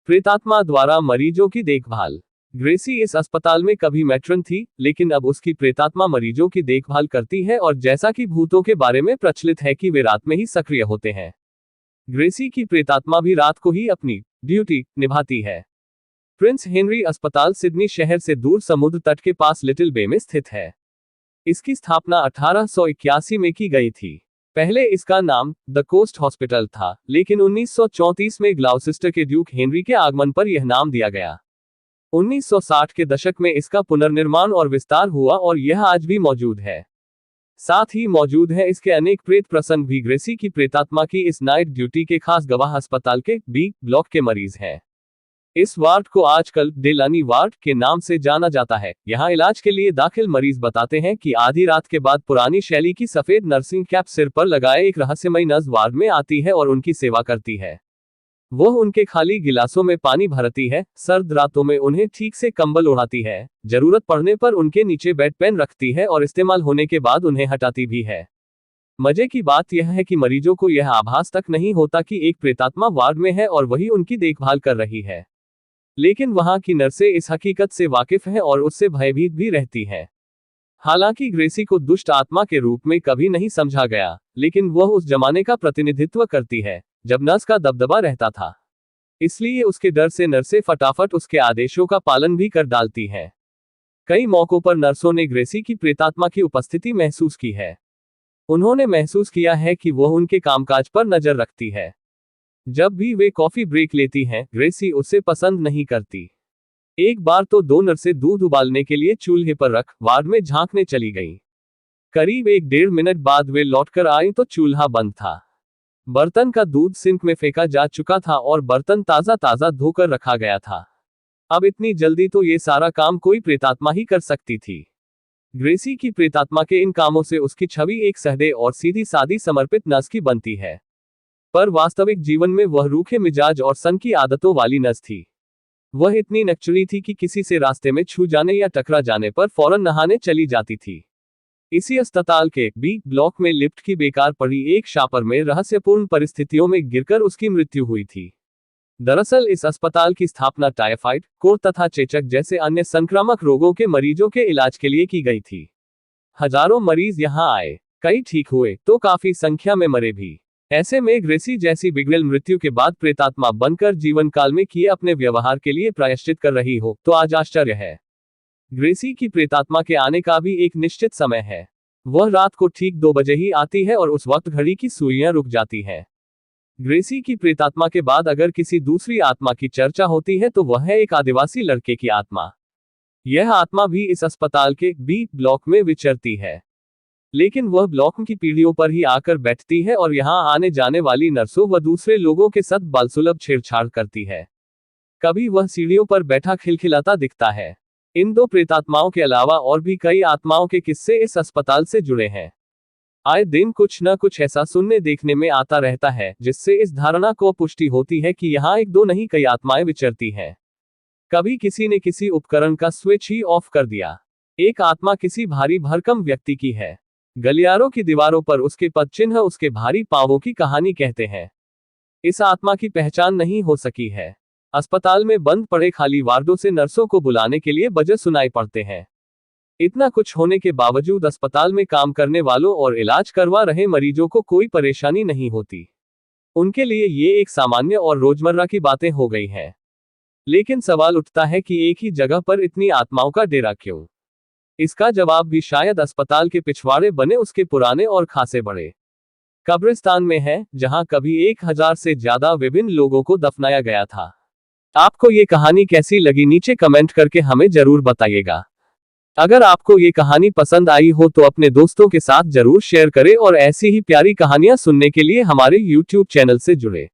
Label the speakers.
Speaker 1: प्रेतात्मा द्वारा मरीजों की देखभाल। ग्रेसी इस अस्पताल में कभी मैट्रन थी, लेकिन अब उसकी प्रेतात्मा मरीजों की देखभाल करती है और जैसा कि भूतों के बारे में प्रचलित है कि वे रात में ही सक्रिय होते हैं, ग्रेसी की प्रेतात्मा भी रात को ही अपनी ड्यूटी निभाती है। प्रिंस हेनरी अस्पताल सिडनी शहर से दूर समुद्र तट के पास लिटिल बे में स्थित है। इसकी स्थापना 1881 में की गई थी। पहले इसका नाम द कोस्ट हॉस्पिटल था, लेकिन 1934 में ग्लाउसिस्टर के ड्यूक हेनरी के आगमन पर यह नाम दिया गया। 1960 के दशक में इसका पुनर्निर्माण और विस्तार हुआ और यह आज भी मौजूद है। साथ ही मौजूद है इसके अनेक प्रेत प्रसंग भी। ग्रेसी की प्रेतात्मा की इस नाइट ड्यूटी के खास गवाह अस्पताल के बी ब्लॉक के मरीज हैं। इस वार्ड को आजकल डेलानी वार्ड के नाम से जाना जाता है। यहाँ इलाज के लिए दाखिल मरीज बताते हैं कि आधी रात के बाद पुरानी शैली की सफेद नर्सिंग कैप सिर पर लगाए एक रहस्यमयी नर्स वार्ड में आती है और उनकी सेवा करती है। वह उनके खाली गिलासों में पानी भरती है, सर्द रातों में उन्हें ठीक से कंबल ओढ़ाती है, जरूरत पड़ने पर उनके नीचे बेड पेन रखती है और इस्तेमाल होने के बाद उन्हें हटाती भी है। मजे की बात यह है कि मरीजों को यह आभास तक नहीं होता कि एक प्रेतात्मा वार्ड में है और वही उनकी देखभाल कर रही है। लेकिन वहां की नर्सें इस हकीकत से वाकिफ हैं और उससे भयभीत भी रहती हैं। हालांकि ग्रेसी को दुष्ट आत्मा के रूप में कभी नहीं समझा गया, लेकिन वह उस जमाने का प्रतिनिधित्व करती है जब नर्स का दबदबा रहता था। इसलिए उसके डर से नर्सें फटाफट उसके आदेशों का पालन भी कर डालती हैं। कई मौकों पर नर्सों ने ग्रेसी की प्रेतात्मा की उपस्थिति महसूस की है। उन्होंने महसूस किया है कि वह उनके कामकाज पर नजर रखती है। जब भी वे कॉफी ब्रेक लेती हैं, ग्रेसी उसे पसंद नहीं करती। एक बार तो दो नर्सें दूध उबालने के लिए चूल्हे पर रख वार्ड में झांकने चली गईं। करीब 1-1.5 मिनट बाद वे लौटकर आईं तो चूल्हा बंद था। बर्तन का दूध सिंक में फेंका जा चुका था और बर्तन ताजा ताजा धोकर रखा गया था। अब इतनी जल्दी तो ये सारा काम कोई प्रेतात्मा ही कर सकती थी। ग्रेसी की प्रेतात्मा के इन कामों से उसकी छवि एक सहदे और सीधी सादी समर्पित नर्स की बनती है, पर वास्तविक जीवन में वह रूखे मिजाज और सन की आदतों वाली नर्स थी। वह इतनी नकचरी थी कि किसी से रास्ते में छू जाने या टकरा जाने पर फौरन नहाने चली जाती थी। इसी अस्पताल के बी ब्लॉक में लिफ्ट की बेकार पड़ी एक शापर में रहस्यपूर्ण परिस्थितियों में गिरकर उसकी मृत्यु हुई थी। दरअसल इस अस्पताल की स्थापना टाइफाइड, कोर तथा चेचक जैसे अन्य संक्रामक रोगों के मरीजों के इलाज के लिए की गई थी। हजारों मरीज यहाँ आए, कई ठीक हुए तो काफी संख्या में मरे भी। ऐसे में ग्रेसी जैसी बिगड़ेल मृत्यु के बाद प्रेतात्मा बनकर जीवन काल में किए अपने व्यवहार के लिए प्रायश्चित कर रही हो तो आज आश्चर्य है। ग्रेसी की प्रेतात्मा के आने का भी एक निश्चित समय है। वह रात को ठीक 2 बजे ही आती है और उस वक्त घड़ी की सुइयां रुक जाती हैं। ग्रेसी की प्रेतात्मा के बाद अगर किसी दूसरी आत्मा की चर्चा होती है तो वह है एक आदिवासी लड़के की आत्मा। यह आत्मा भी इस अस्पताल के बी ब्लॉक में विचरती है, लेकिन वह ब्लॉक की पीढ़ियों पर ही आकर बैठती है और यहाँ आने जाने वाली नर्सों व दूसरे लोगों के साथ बालसुलभ छेड़छाड़ करती है। कभी वह सीढ़ियों पर बैठा खिलखिलाता दिखता है। इन 2 प्रेतात्माओं के अलावा और भी कई आत्माओं के किस्से इस अस्पताल से जुड़े हैं। आए दिन कुछ न कुछ ऐसा सुनने देखने में आता रहता है जिससे इस धारणा को पुष्टि होती है कि यहाँ 1-2 नहीं कई आत्माएं विचरती हैं। कभी किसी ने किसी उपकरण का स्विच ही ऑफ कर दिया। एक आत्मा किसी भारी भरकम व्यक्ति की है। गलियारों की दीवारों पर उसके पदचिन्ह उसके भारी पांवों की कहानी कहते हैं। इस आत्मा की पहचान नहीं हो सकी है। अस्पताल में बंद पड़े खाली वार्डों से नर्सों को बुलाने के लिए बजट सुनाई पड़ते हैं। इतना कुछ होने के बावजूद अस्पताल में काम करने वालों और इलाज करवा रहे मरीजों को कोई परेशानी नहीं होती। उनके लिए ये एक सामान्य और रोजमर्रा की बातें हो गई हैं। लेकिन सवाल उठता है कि एक ही जगह पर इतनी आत्माओं का डेरा क्यों? इसका जवाब भी शायद अस्पताल के पिछवाड़े बने उसके पुराने और खासे बड़े कब्रिस्तान में है, जहां कभी 1000 से ज्यादा विभिन्न लोगों को दफनाया गया था। आपको ये कहानी कैसी लगी नीचे कमेंट करके हमें जरूर बताइएगा। अगर आपको ये कहानी पसंद आई हो तो अपने दोस्तों के साथ जरूर शेयर करें और ऐसी ही प्यारी कहानियां सुनने के लिए हमारे YouTube चैनल से जुड़े।